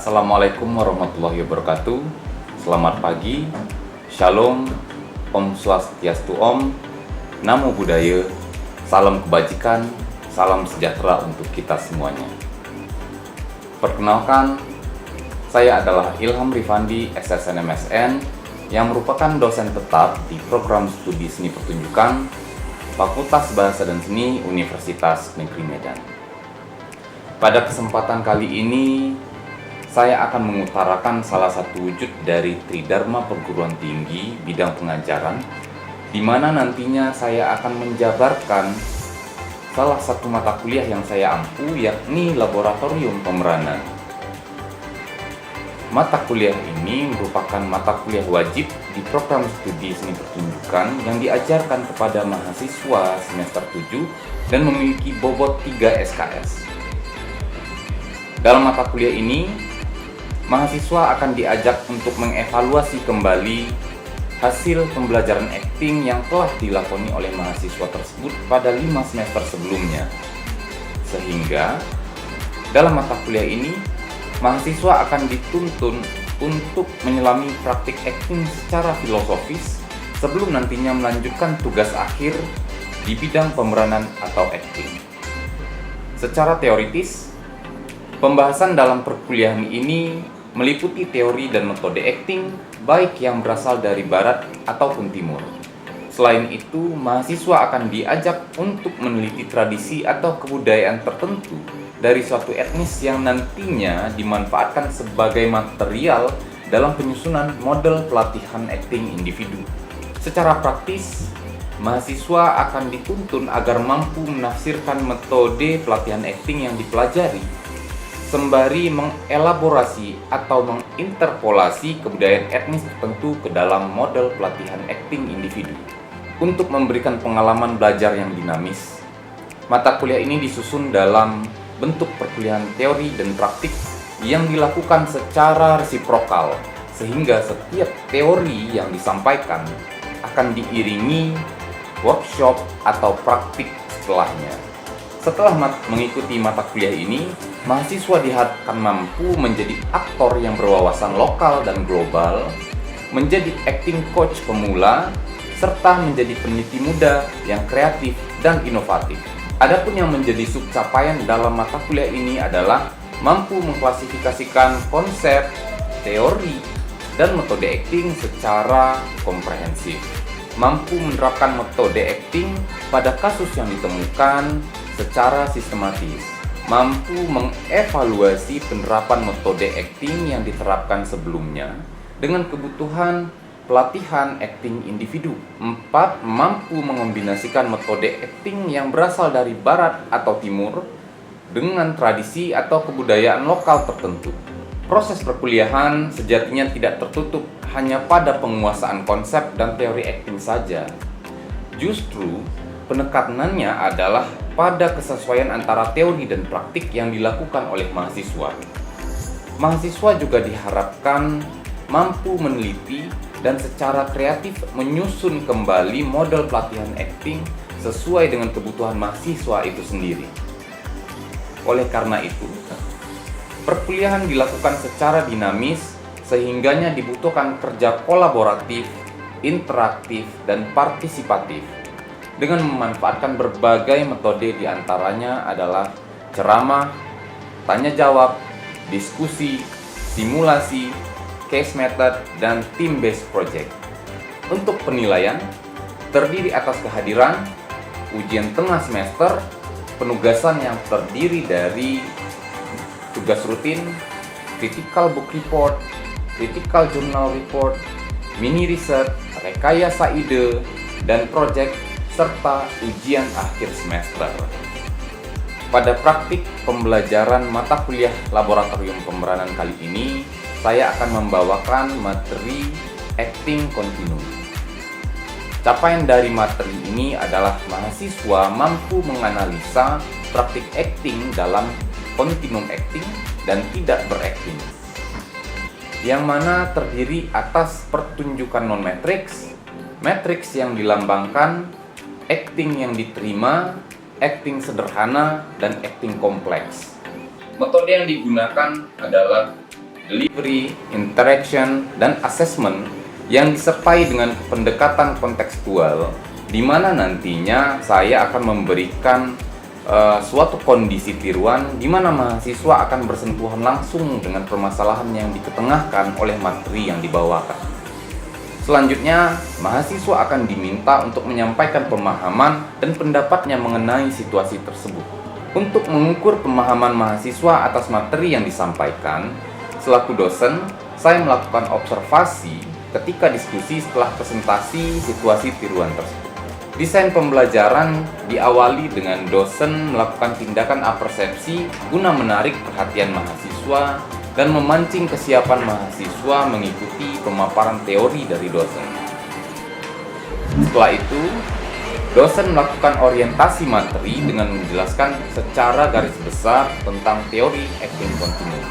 Assalamualaikum warahmatullahi wabarakatuh. Selamat pagi, Shalom, Om Swastiastu Om, Namo Buddhaya, salam kebajikan, salam sejahtera untuk kita semuanya. Perkenalkan, saya adalah Ilham Rifandi, SSN MSN, yang merupakan dosen tetap di program studi seni pertunjukan Fakultas Bahasa dan Seni Universitas Negeri Medan. Pada kesempatan kali ini, saya akan mengutarakan salah satu wujud dari Tridharma Perguruan Tinggi bidang pengajaran, di mana nantinya saya akan menjabarkan salah satu mata kuliah yang saya ampu, yakni Laboratorium Pemeranan. Mata kuliah ini merupakan mata kuliah wajib di program studi seni pertunjukan yang diajarkan kepada mahasiswa semester 7 dan memiliki bobot 3 SKS. Dalam mata kuliah ini, mahasiswa akan diajak untuk mengevaluasi kembali hasil pembelajaran akting yang telah dilakoni oleh mahasiswa tersebut pada 5 semester sebelumnya. Sehingga, dalam mata kuliah ini, mahasiswa akan dituntun untuk menyelami praktik akting secara filosofis sebelum nantinya melanjutkan tugas akhir di bidang pemeranan atau akting. Secara teoritis, pembahasan dalam perkuliahan ini meliputi teori dan metode akting baik yang berasal dari barat ataupun timur. Selain itu, mahasiswa akan diajak untuk meneliti tradisi atau kebudayaan tertentu dari suatu etnis yang nantinya dimanfaatkan sebagai material dalam penyusunan model pelatihan akting individu. Secara praktis, mahasiswa akan dituntun agar mampu menafsirkan metode pelatihan akting yang dipelajari, sembari mengelaborasi atau menginterpolasi kebudayaan etnis tertentu ke dalam model pelatihan akting individu. Untuk memberikan pengalaman belajar yang dinamis, mata kuliah ini disusun dalam bentuk perkuliahan teori dan praktik yang dilakukan secara resiprokal, sehingga setiap teori yang disampaikan akan diiringi workshop atau praktik setelahnya. Setelah mengikuti mata kuliah ini, mahasiswa diharapkan mampu menjadi aktor yang berwawasan lokal dan global, menjadi acting coach pemula, serta menjadi peneliti muda yang kreatif dan inovatif. Adapun yang menjadi subcapaian dalam mata kuliah ini adalah mampu mengklasifikasikan konsep, teori, dan metode acting secara komprehensif, mampu menerapkan metode acting pada kasus yang ditemukan secara sistematis, mampu mengevaluasi penerapan metode akting yang diterapkan sebelumnya dengan kebutuhan pelatihan akting individu. 4. Mampu mengombinasikan metode akting yang berasal dari barat atau timur dengan tradisi atau kebudayaan lokal tertentu. Proses perkuliahan sejatinya tidak tertutup hanya pada penguasaan konsep dan teori akting saja. Justru, penekanannya adalah pada kesesuaian antara teori dan praktik yang dilakukan oleh mahasiswa. Mahasiswa juga diharapkan mampu meneliti dan secara kreatif menyusun kembali model pelatihan akting sesuai dengan kebutuhan mahasiswa itu sendiri. Oleh karena itu, perkuliahan dilakukan secara dinamis sehingganya dibutuhkan kerja kolaboratif, interaktif, dan partisipatif dengan memanfaatkan berbagai metode, diantaranya adalah ceramah, tanya jawab, diskusi, simulasi, case method, dan team based project. Untuk penilaian, terdiri atas kehadiran, ujian tengah semester, penugasan yang terdiri dari tugas rutin, critical book report, critical journal report, mini research, rekayasa ide, dan project, serta ujian akhir semester. Pada praktik pembelajaran mata kuliah Laboratorium Pemeranan kali ini, saya akan membawakan materi acting continuum. Capaian dari materi ini adalah mahasiswa mampu menganalisa praktik acting dalam continuum acting dan tidak berakting, yang mana terdiri atas pertunjukan non-matriks, matriks yang dilambangkan, acting yang diterima, acting sederhana, dan acting kompleks. Metode yang digunakan adalah delivery, interaction, dan assessment yang disertai dengan pendekatan kontekstual, di mana nantinya saya akan memberikan suatu kondisi tiruan di mana mahasiswa akan bersentuhan langsung dengan permasalahan yang diketengahkan oleh materi yang dibawakan. Selanjutnya, mahasiswa akan diminta untuk menyampaikan pemahaman dan pendapatnya mengenai situasi tersebut. Untuk mengukur pemahaman mahasiswa atas materi yang disampaikan, selaku dosen, saya melakukan observasi ketika diskusi setelah presentasi situasi tiruan tersebut. Desain pembelajaran diawali dengan dosen melakukan tindakan apersepsi guna menarik perhatian mahasiswa dan memancing kesiapan mahasiswa mengikuti pemaparan teori dari dosen. Setelah itu, dosen melakukan orientasi materi dengan menjelaskan secara garis besar tentang teori acting continuum.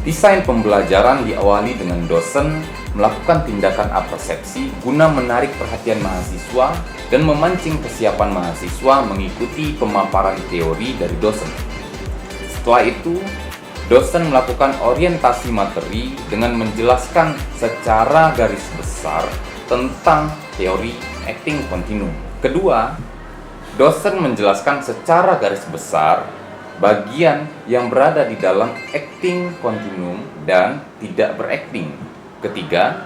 Desain pembelajaran diawali dengan dosen melakukan tindakan apersepsi guna menarik perhatian mahasiswa dan memancing kesiapan mahasiswa mengikuti pemaparan teori dari dosen. Setelah itu, dosen melakukan orientasi materi dengan menjelaskan secara garis besar tentang teori acting continuum. Kedua, dosen menjelaskan secara garis besar bagian yang berada di dalam acting continuum dan tidak berakting. Ketiga,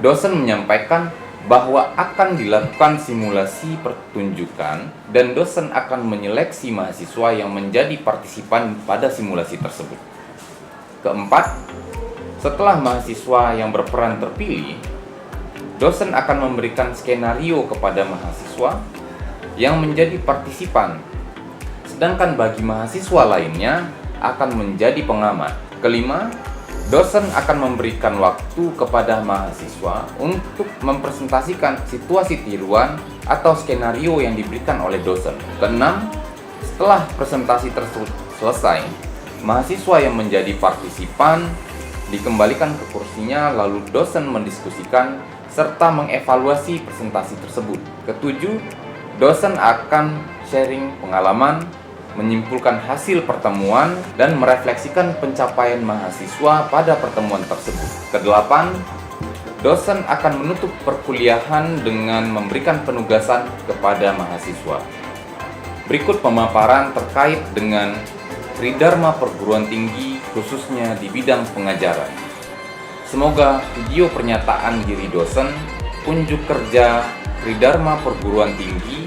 dosen menyampaikan bahwa akan dilakukan simulasi pertunjukan dan dosen akan menyeleksi mahasiswa yang menjadi partisipan pada simulasi tersebut. Keempat, setelah mahasiswa yang berperan terpilih, dosen akan memberikan skenario kepada mahasiswa yang menjadi partisipan, sedangkan bagi mahasiswa lainnya akan menjadi pengamat. Kelima, dosen akan memberikan waktu kepada mahasiswa untuk mempresentasikan situasi tiruan atau skenario yang diberikan oleh dosen. Keenam, setelah presentasi tersebut selesai, mahasiswa yang menjadi partisipan dikembalikan ke kursinya lalu dosen mendiskusikan serta mengevaluasi presentasi tersebut. Ketujuh, dosen akan sharing pengalaman, menyimpulkan hasil pertemuan, dan merefleksikan pencapaian mahasiswa pada pertemuan tersebut. Kedelapan, dosen akan menutup perkuliahan dengan memberikan penugasan kepada mahasiswa. Berikut pemaparan terkait dengan Tridharma perguruan tinggi khususnya di bidang pengajaran. Semoga video pernyataan diri dosen, unjuk kerja Tridharma perguruan tinggi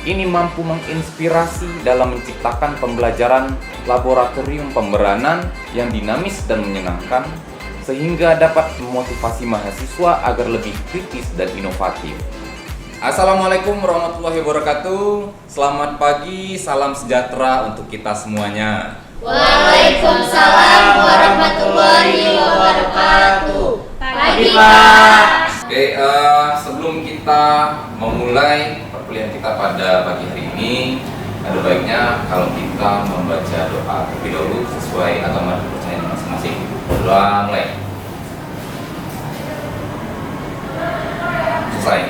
ini mampu menginspirasi dalam menciptakan pembelajaran laboratorium pemberanan yang dinamis dan menyenangkan, sehingga dapat memotivasi mahasiswa agar lebih kritis dan inovatif. Assalamualaikum warahmatullahi wabarakatuh. Selamat pagi, salam sejahtera untuk kita semuanya. Waalaikumsalam warahmatullahi wabarakatuh. Pagi Pak. Oke, sebelum kita memulai perkuliahan kita pada pagi hari ini, ada baiknya kalau kita membaca doa terlebih dahulu sesuai agama dan kepercayaan masing-masing. Doa mulai. Selesai.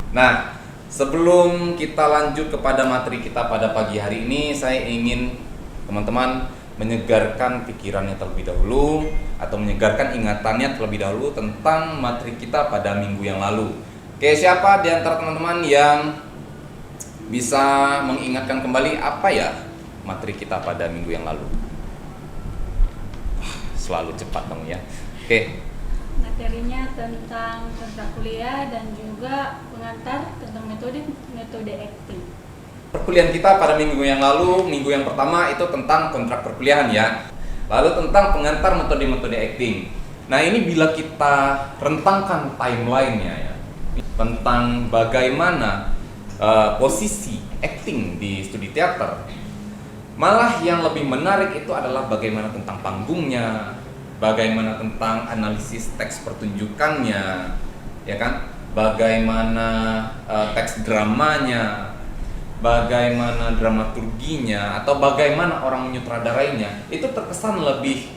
Nah, sebelum kita lanjut kepada materi kita pada pagi hari ini, saya ingin teman-teman menyegarkan pikirannya terlebih dahulu atau menyegarkan ingatannya terlebih dahulu tentang materi kita pada minggu yang lalu. Oke, siapa di antara teman-teman yang bisa mengingatkan kembali apa ya materi kita pada minggu yang lalu? Selalu cepat dong ya. Oke. Materinya tentang kontrak kuliah dan juga pengantar tentang metode acting. Perkuliahan kita pada minggu yang lalu, minggu yang pertama itu tentang kontrak perkuliahan ya. Lalu tentang pengantar metode-metode acting. Nah, ini bila kita rentangkan timeline-nya ya, tentang bagaimana posisi acting di studi teater. Malah yang lebih menarik itu adalah bagaimana tentang panggungnya, bagaimana tentang analisis teks pertunjukannya, ya kan? Bagaimana teks dramanya, bagaimana dramaturginya, atau bagaimana orang menyutradarainya, itu terkesan lebih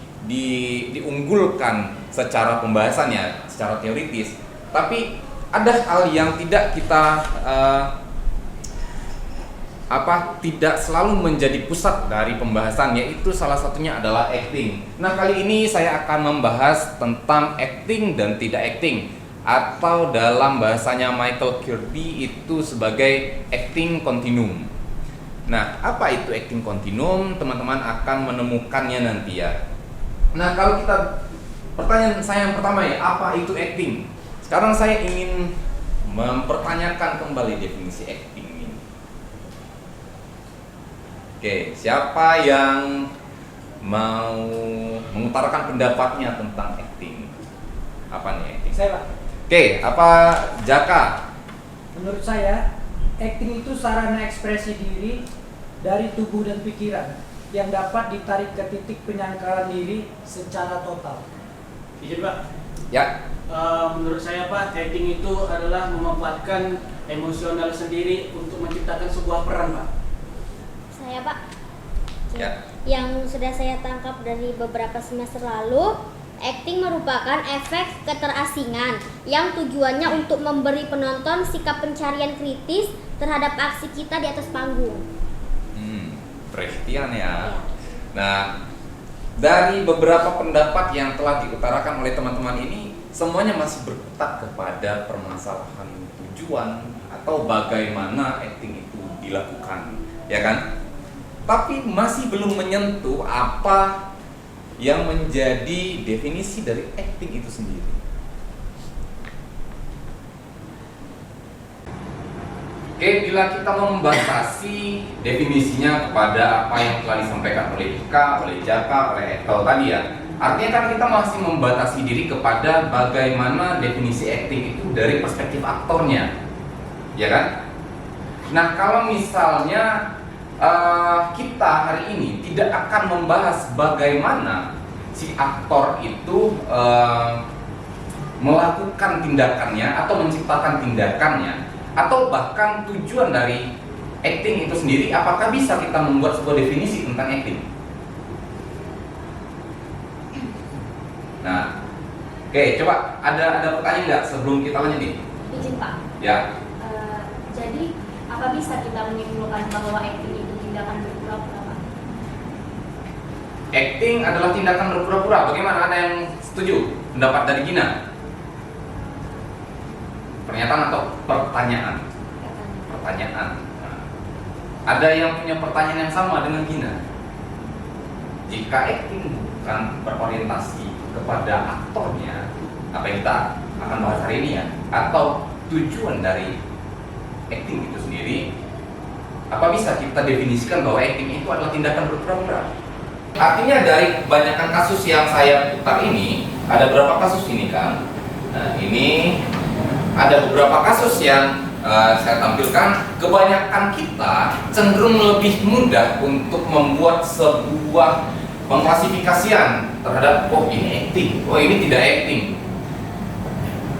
diunggulkan secara pembahasannya, secara teoritis. Tapi ada hal yang tidak kita tidak selalu menjadi pusat dari pembahasan, yaitu salah satunya adalah acting. Nah, kali ini saya akan membahas tentang acting dan tidak acting, atau dalam bahasanya Michael Kirby itu sebagai acting continuum. Nah, apa itu acting continuum? Teman-teman akan menemukannya nanti ya. Nah, kalau kita pertanyaan saya yang pertama ya, apa itu acting? Sekarang saya ingin mempertanyakan kembali definisi acting. Oke, siapa yang mau mengutarakan pendapatnya tentang acting? Apa nih acting? Saya, Pak. Oke, apa Jaka? Menurut saya, acting itu sarana ekspresi diri dari tubuh dan pikiran yang dapat ditarik ke titik penyangkalan diri secara total. Izin, Pak. Ya. Menurut saya, Pak, acting itu adalah memanfaatkan emosional sendiri untuk menciptakan sebuah peran, Pak. Saya, Pak. Ya. Yang sudah saya tangkap dari beberapa semester lalu, acting merupakan efek keterasingan yang tujuannya untuk memberi penonton sikap pencarian kritis terhadap aksi kita di atas panggung. Perhatian ya. Ya. Nah, dari beberapa pendapat yang telah diutarakan oleh teman-teman ini, semuanya masih berkutat kepada permasalahan tujuan atau bagaimana acting itu dilakukan, ya kan? Tapi masih belum menyentuh apa yang menjadi definisi dari acting itu sendiri. Oke, bila kita membatasi definisinya kepada apa yang telah disampaikan oleh Ika, oleh Jaka, oleh Ekel tadi ya, artinya kan kita masih membatasi diri kepada bagaimana definisi acting itu dari perspektif aktornya, ya kan? Nah, kalau misalnya kita hari ini tidak akan membahas bagaimana si aktor itu melakukan tindakannya atau menciptakan tindakannya, atau bahkan tujuan dari acting itu sendiri, apakah bisa kita membuat sebuah definisi tentang acting? Nah, oke, coba ada pertanyaan nggak sebelum kita lanjut nih? Izin, Pak. Ya. Jadi apa bisa kita menyimpulkan bahwa acting itu tindakan berpura-pura, Pak? Acting adalah tindakan berpura-pura. Bagaimana, ada yang setuju pendapat dari Gina? Pernyataan atau pertanyaan? Pertanyaan. Nah, ada yang punya pertanyaan yang sama dengan Gina? Jika acting bukan berorientasi kepada aktornya, apa yang kita akan bahas hari ini ya, atau tujuan dari acting itu sendiri, apa bisa kita definisikan bahwa acting itu adalah tindakan berpura-pura? Artinya dari kebanyakan kasus yang saya putar ini, ada berapa kasus ini kan? Nah, ini ada beberapa kasus yang saya tampilkan. Kebanyakan kita cenderung lebih mudah untuk membuat sebuah pengklasifikasian terhadap, oh ini acting, oh ini tidak acting,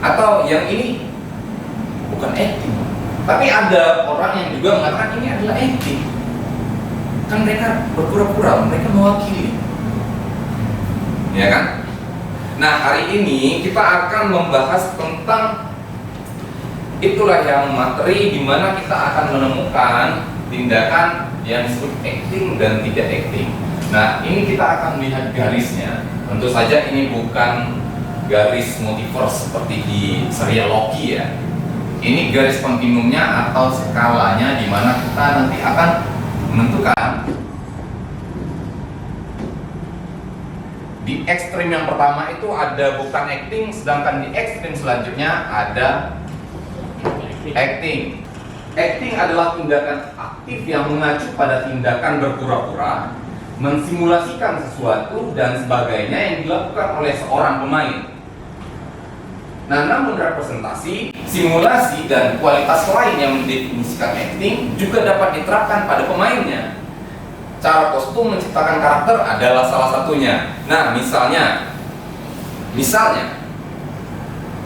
atau yang ini bukan acting. Tapi ada orang yang juga mengatakan ini adalah acting. Kan mereka berpura-pura, mereka mewakili, ya kan? Nah, hari ini kita akan membahas tentang itulah yang materi di mana kita akan menemukan tindakan yang disebut acting dan tidak acting. Nah, ini kita akan melihat garisnya. Tentu saja ini bukan garis multiverse seperti di serial Loki ya. Ini garis kontinuumnya atau skalanya di mana kita nanti akan menentukan di ekstrim yang pertama itu ada bukan acting, sedangkan di ekstrim selanjutnya ada acting. Acting adalah tindakan aktif yang mengacu pada tindakan berpura-pura, mensimulasikan sesuatu dan sebagainya yang dilakukan oleh seorang pemain. Nah, namun representasi, simulasi, dan kualitas lain yang mendefinisikan acting juga dapat diterapkan pada pemainnya. Cara kostum menciptakan karakter adalah salah satunya. Nah, misalnya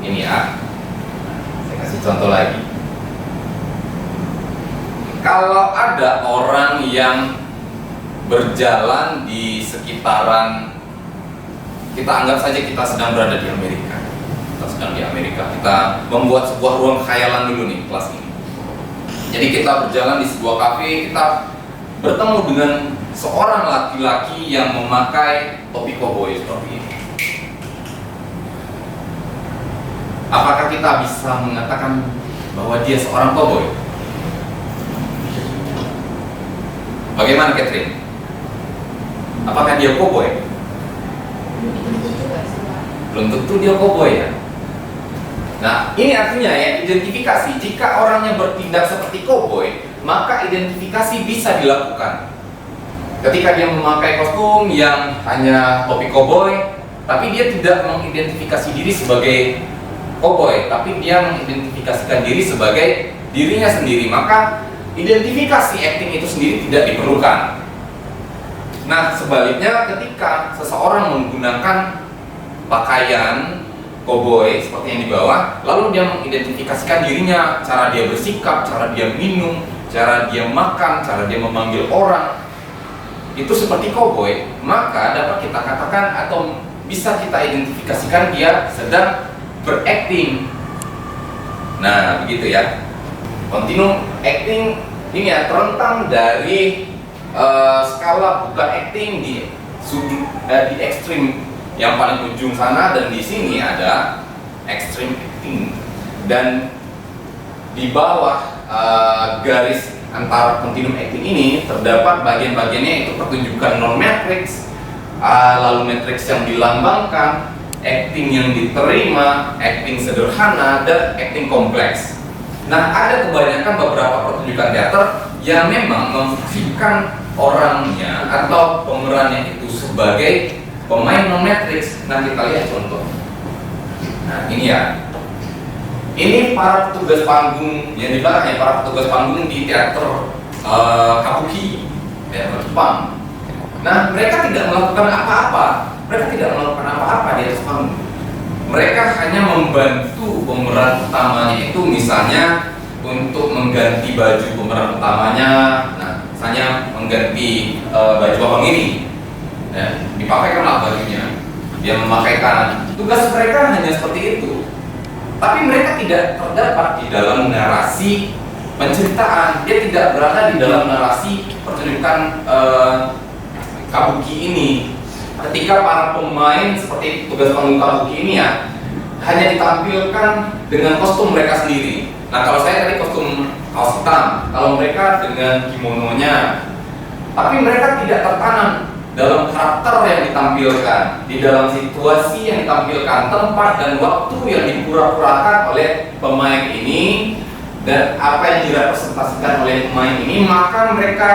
ini ya, saya kasih contoh lagi. Kalau ada orang yang berjalan di sekitaran, kita anggap saja kita sedang berada di Amerika. Kita membuat sebuah ruang khayalan dulu nih, kelas ini. Jadi kita berjalan di sebuah kafe, kita bertemu dengan seorang laki-laki yang memakai topi koboi seperti ini. Apakah kita bisa mengatakan bahwa dia seorang koboi? Bagaimana Catherine? Apakah dia koboi? Belum tentu dia koboi ya. Nah, ini artinya ya, identifikasi. Jika orangnya bertindak seperti koboi, maka identifikasi bisa dilakukan. Ketika dia memakai kostum yang hanya topi koboi, tapi dia tidak mengidentifikasi diri sebagai koboi, tapi dia mengidentifikasikan diri sebagai dirinya sendiri, maka identifikasi acting itu sendiri tidak diperlukan. Nah, sebaliknya ketika seseorang menggunakan pakaian koboi seperti yang di bawah, lalu dia mengidentifikasikan dirinya, cara dia bersikap, cara dia minum, cara dia makan, cara dia memanggil orang, itu seperti koboi, maka dapat kita katakan atau bisa kita identifikasikan dia sedang berakting. Nah, begitu ya. Kontinum acting ini ya terentang dari skala bukan acting di sudut di ekstrim yang paling ujung sana, dan di sini ada extreme acting, dan di bawah garis antara kontinum acting ini terdapat bagian-bagiannya, itu pertunjukan non matrix, lalu matrix yang dilambangkan, acting yang diterima, acting sederhana, dan acting kompleks. Nah, ada kebanyakan beberapa pertunjukan teater yang memang memfungsikan orangnya atau pemerannya itu sebagai pemain non matrix. Nah, kita lihat contoh. Nah, ini ya. Ini para petugas panggung yang di belakangnya, para petugas panggung di teater kabuki, teater Jepang. Nah, mereka tidak melakukan apa-apa. Mereka tidak melakukan apa-apa di atas panggung. Mereka hanya membantu pemeran utamanya itu, misalnya untuk mengganti baju pemeran utamanya. Nah, misalnya mengganti baju abang ini, ya, dipakaikanlah bajunya. Dia memakaikan. Tugas mereka hanya seperti itu. Tapi mereka tidak terdapat di dalam narasi penceritaan. Dia tidak berada di dalam narasi pertunjukan kabuki ini. Ketika para pemain seperti tugas panggung kabuki ini ya hanya ditampilkan dengan kostum mereka sendiri. Nah, kalau saya tadi kostum kaos hitam, kalau mereka dengan kimononya. Tapi mereka tidak tertanam dalam karakter yang ditampilkan, di dalam situasi yang ditampilkan, tempat dan waktu yang dipura-purakan oleh pemain ini, dan apa yang direpresentasikan oleh pemain ini, maka mereka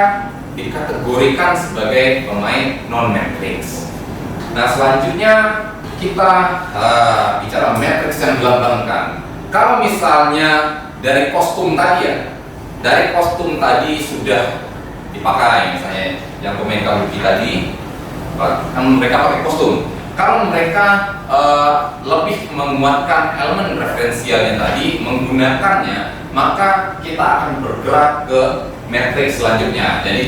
dikategorikan sebagai pemain non-matrix. Nah, selanjutnya kita bicara matrix yang dilambangkan. Kalau misalnya dari kostum tadi ya, dari kostum tadi sudah dipakai, misalnya yang pemain kabuki tadi, kan mereka pakai kostum. Kalau mereka lebih menguatkan elemen referensialnya tadi, menggunakannya, maka kita akan bergerak ke matrix selanjutnya. Jadi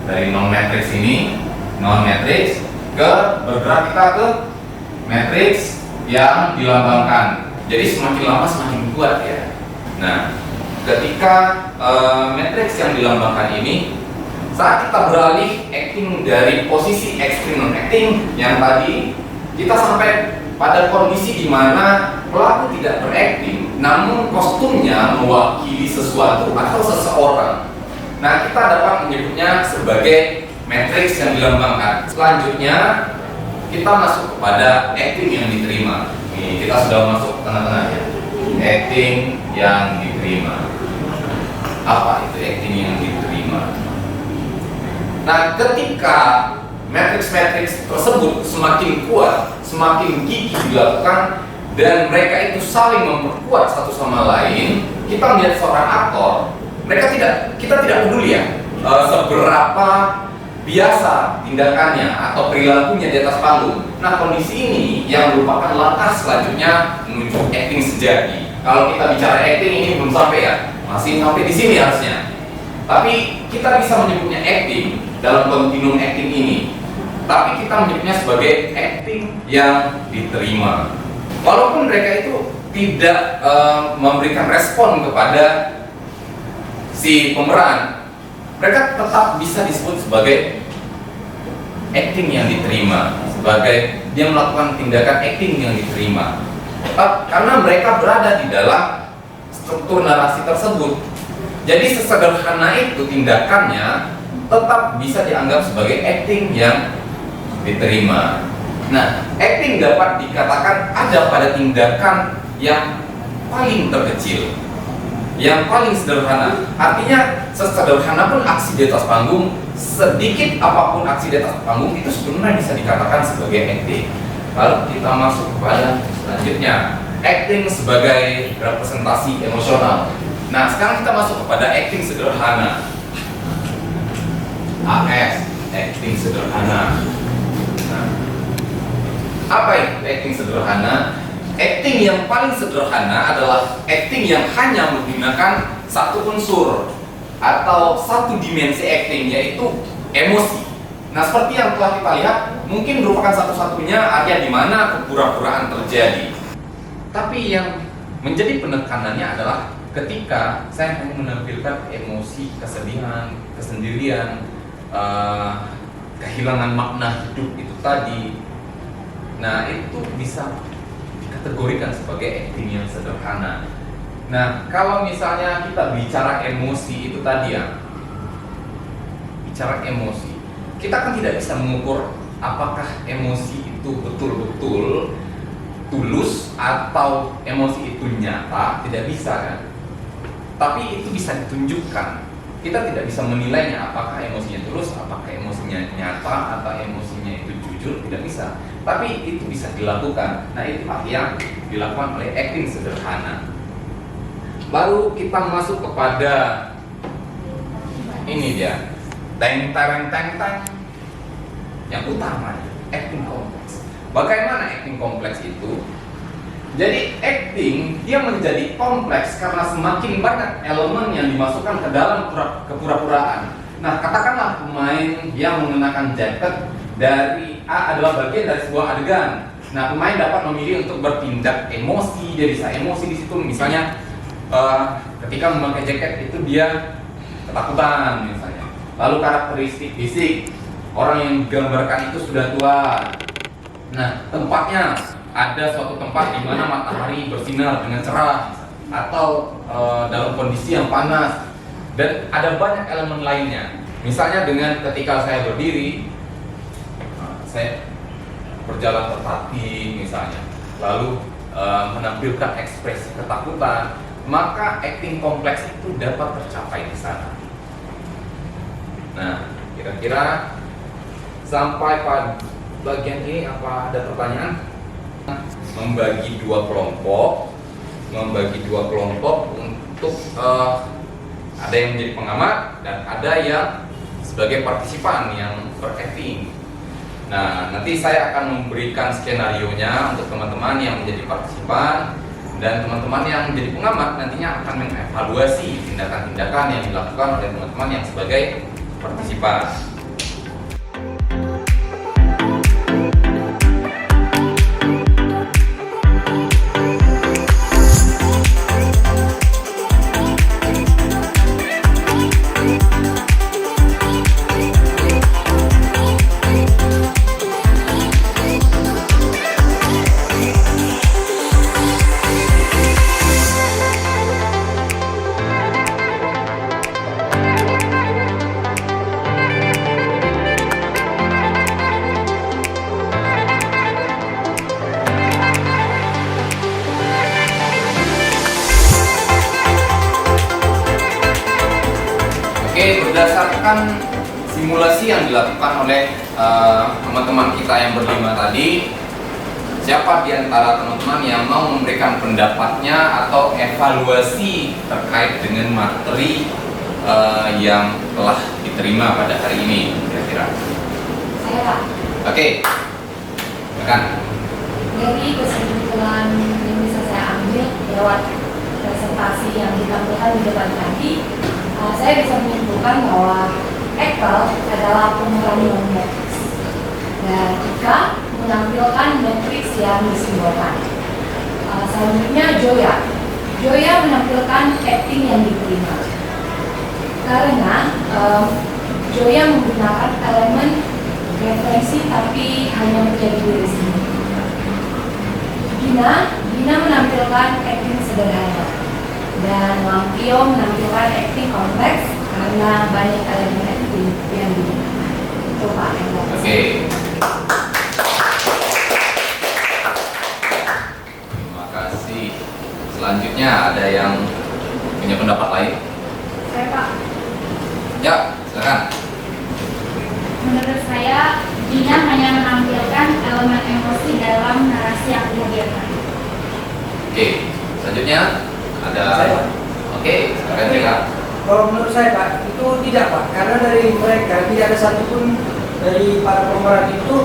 dari non matrix ini, non matrix bergerak kita ke matrix yang dilambangkan. Jadi semakin lama semakin kuat ya. Nah, ketika matrix yang dilambangkan ini, saat kita beralih acting dari posisi extreme non acting yang tadi, kita sampai pada kondisi di mana pelaku tidak berakting, namun kostumnya mewakili sesuatu atau seseorang. Nah, kita dapat menyebutnya sebagai matrix yang dilambangkan. Selanjutnya kita masuk kepada acting yang diterima. Ini kita sudah masuk tengah-tengah ya. Acting yang diterima. Apa itu acting yang diterima? Nah, ketika matrix-matrix tersebut semakin kuat, semakin gigih dilakukan, dan mereka itu saling memperkuat satu sama lain, kita melihat seorang aktor, kita tidak peduli ya seberapa biasa tindakannya atau perilakunya di atas panggung. Nah, kondisi ini yang merupakan langkah selanjutnya menuju acting sejati. Kalau kita bicara acting ini belum sampai ya, masih sampai di sini harusnya. Tapi kita bisa menyebutnya acting dalam kontinum acting ini. Tapi kita menyebutnya sebagai acting yang diterima. Walaupun mereka itu tidak memberikan respon kepada si pemeran, mereka tetap bisa disebut sebagai acting yang diterima, sebagai dia melakukan tindakan acting yang diterima, karena mereka berada di dalam struktur narasi tersebut. Jadi sesederhana itu tindakannya tetap bisa dianggap sebagai acting yang diterima. Nah, acting dapat dikatakan ada pada tindakan yang paling terkecil, yang paling sederhana. Artinya sesederhana pun aksi di atas panggung, sedikit apapun aksi di atas panggung itu sebenarnya bisa dikatakan sebagai acting. Lalu kita masuk kepada selanjutnya, acting sebagai representasi emosional. Nah, sekarang kita masuk kepada acting sederhana. AS, acting sederhana. Nah, apa itu acting sederhana? Acting yang paling sederhana adalah acting yang hanya menggunakan satu unsur atau satu dimensi acting, yaitu emosi. Nah, seperti yang telah kita lihat, mungkin merupakan satu-satunya area di mana kepura-puraan terjadi. Tapi yang menjadi penekanannya adalah ketika saya hanya menampilkan emosi, kesedihan, kesendirian, kehilangan makna hidup itu tadi. Nah, itu bisa dikategorikan sebagai acting yang sederhana. Nah, kalau misalnya kita bicara emosi itu tadi ya, bicara emosi, kita kan tidak bisa mengukur apakah emosi itu betul-betul tulus atau emosi itu nyata, tidak bisa kan. Tapi itu bisa ditunjukkan. Kita tidak bisa menilainya apakah emosinya tulus, apakah emosinya nyata, atau emosinya itu jujur, tidak bisa. Tapi itu bisa dilakukan. Nah, itulah yang dilakukan oleh acting sederhana. Baru kita masuk kepada ini dia, teng teng teng teng. Yang utama, acting kompleks. Bagaimana acting kompleks itu? Jadi acting dia menjadi kompleks karena semakin banyak elemen yang dimasukkan ke dalam kepura-puraan. Nah, katakanlah pemain yang mengenakan jaket dari A adalah bagian dari sebuah adegan. Nah, pemain dapat memilih untuk bertindak emosi, dia bisa emosi di situ. Misalnya ketika memakai jaket itu dia ketakutan misalnya. Lalu karakteristik fisik, orang yang digambarkan itu sudah tua. Nah, tempatnya ada suatu tempat di mana matahari bersinar dengan cerah atau dalam kondisi yang panas, dan ada banyak elemen lainnya. Misalnya dengan ketika saya berdiri, saya berjalan tertatih misalnya, lalu menampilkan ekspresi ketakutan, maka acting kompleks itu dapat tercapai di sana. Nah, kira-kira sampai pada bagian ini apa ada pertanyaan? Membagi dua kelompok untuk ada yang menjadi pengamat dan ada yang sebagai partisipan yang beracting. Nah, nanti saya akan memberikan skenario-nya untuk teman-teman yang menjadi partisipan, dan teman-teman yang menjadi pengamat nantinya akan mengevaluasi tindakan-tindakan yang dilakukan oleh teman-teman yang sebagai partisipan. Berdasarkan simulasi yang dilakukan oleh teman-teman kita yang berlima tadi, siapa di antara teman-teman yang mau memberikan pendapatnya atau evaluasi terkait dengan materi yang telah diterima pada hari ini, kira-kira? Saya Pak. Oke, silakan. Dari kesimpulan yang bisa saya ambil lewat presentasi yang ditampilkan di depan tadi, saya bisa menyimpulkan bahwa Excel adalah pemurani matriks. Dan Ika menampilkan matriks yang disimbolkan. Selanjutnya Joya menampilkan acting yang diterima. Karena Joya menggunakan elemen referensi tapi hanya menjadi diri sendiri. Gina menampilkan acting sederhana dan Lampio menampilkan acting kompleks karena banyak elemen acting yang digunakan. Coba Oke. Terima kasih. Selanjutnya ada yang punya pendapat lain? Saya Pak, Ya, silakan. menurut saya Gina hanya menampilkan elemen emosi dalam narasi yang dihadirkan. Oke, selanjutnya ada. Saya. Oke, silakan Jika. Kalau menurut saya Pak, itu tidak Pak, karena dari mereka tidak ada satupun dari para pemeran itu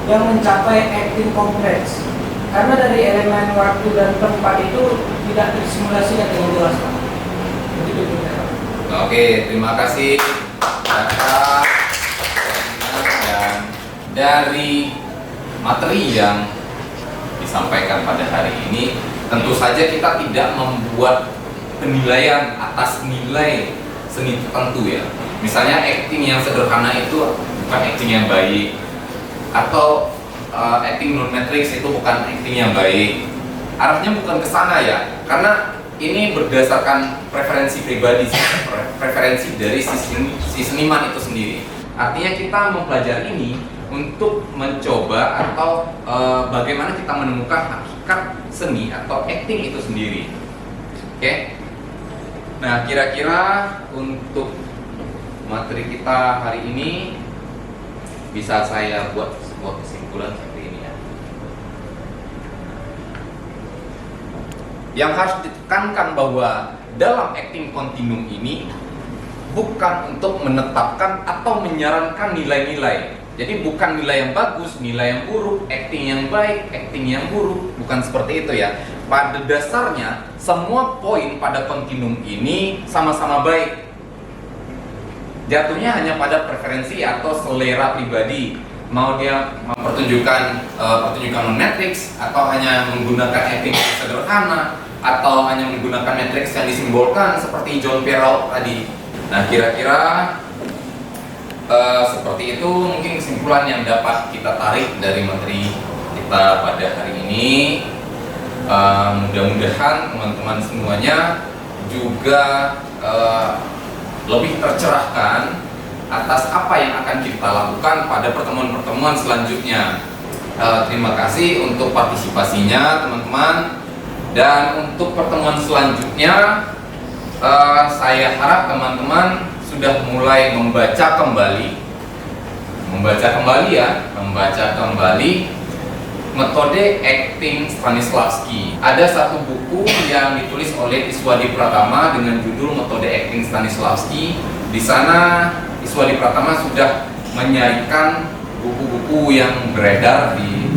yang mencapai acting kompleks. Karena dari elemen waktu dan tempat itu tidak disimulasikan dengan jelas Pak. Begitu Pak. Oke, terima kasih. Kakak. Dan dari materi yang disampaikan pada hari ini, tentu saja kita tidak membuat penilaian atas nilai seni tertentu ya. Misalnya acting yang sederhana itu bukan acting yang baik, atau acting non matrix itu bukan acting yang baik. Arahnya bukan ke sana ya, karena ini berdasarkan preferensi pribadi, preferensi dari si seniman itu sendiri. Artinya kita mempelajari ini untuk mencoba atau bagaimana kita menemukan hakikat seni atau acting itu sendiri. Oke? Nah, kira-kira untuk materi kita hari ini bisa saya buat sebuah kesimpulan seperti ini ya. Yang harus ditekankan bahwa dalam acting continuum ini bukan untuk menetapkan atau menyarankan nilai-nilai. Jadi bukan nilai yang bagus, nilai yang buruk, acting yang baik, acting yang buruk, bukan seperti itu ya. Pada dasarnya semua poin pada continuum ini sama-sama baik. Jatuhnya hanya pada preferensi atau selera pribadi. Mau dia mempertunjukkan pertunjukan non matrix atau hanya menggunakan acting yang sederhana atau hanya menggunakan matrix yang disimbolkan seperti John Perrault tadi. Nah, kira-kira seperti itu mungkin kesimpulan yang dapat kita tarik dari materi kita pada hari ini. Mudah-mudahan teman-teman semuanya juga lebih tercerahkan atas apa yang akan kita lakukan pada pertemuan-pertemuan selanjutnya. Terima kasih untuk partisipasinya teman-teman. Dan untuk pertemuan selanjutnya saya harap teman-teman sudah mulai membaca kembali metode acting Stanislavski. Ada satu buku yang ditulis oleh Iswadi Pratama dengan judul Metode Acting Stanislavski. Di sana Iswadi Pratama sudah menyajikan buku-buku yang beredar di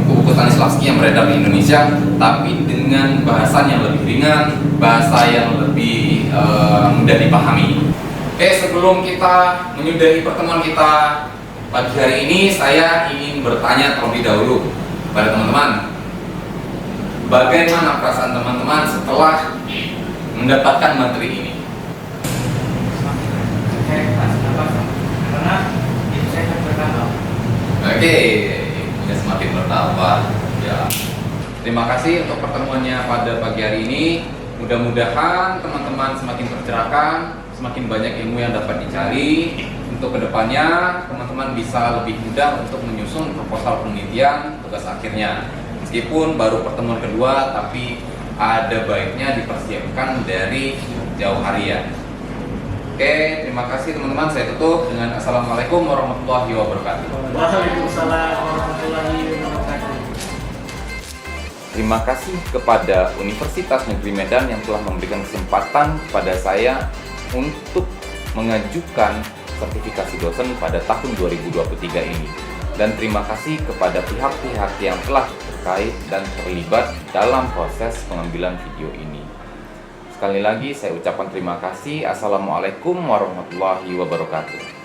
buku Stanislavski yang beredar di Indonesia, tapi dengan bahasan yang lebih ringan, bahasa yang lebih mudah dipahami. Oke, sebelum kita menyudahi pertemuan kita pagi hari ini, saya ingin bertanya terlebih dahulu pada teman-teman. Bagaimana perasaan teman-teman setelah mendapatkan materi ini? Karena itu saya akan bertambah. Oke, ini semakin bertambah. Ya. Terima kasih untuk pertemuannya pada pagi hari ini. Mudah-mudahan teman-teman semakin tercerahkan, semakin banyak ilmu yang dapat dicari. Untuk kedepannya, teman-teman bisa lebih mudah untuk menyusun proposal penelitian tugas akhirnya. Meskipun baru pertemuan kedua, tapi ada baiknya dipersiapkan dari jauh hari ya. Oke, terima kasih teman-teman. Saya tutup dengan Assalamualaikum warahmatullahi wabarakatuh. Waalaikumsalam warahmatullahi wabarakatuh. Terima kasih kepada Universitas Negeri Medan yang telah memberikan kesempatan kepada saya untuk mengajukan sertifikasi dosen pada tahun 2023 ini. Dan terima kasih kepada pihak-pihak yang telah terkait dan terlibat dalam proses pengambilan video ini. Sekali lagi saya ucapkan terima kasih. Assalamualaikum warahmatullahi wabarakatuh.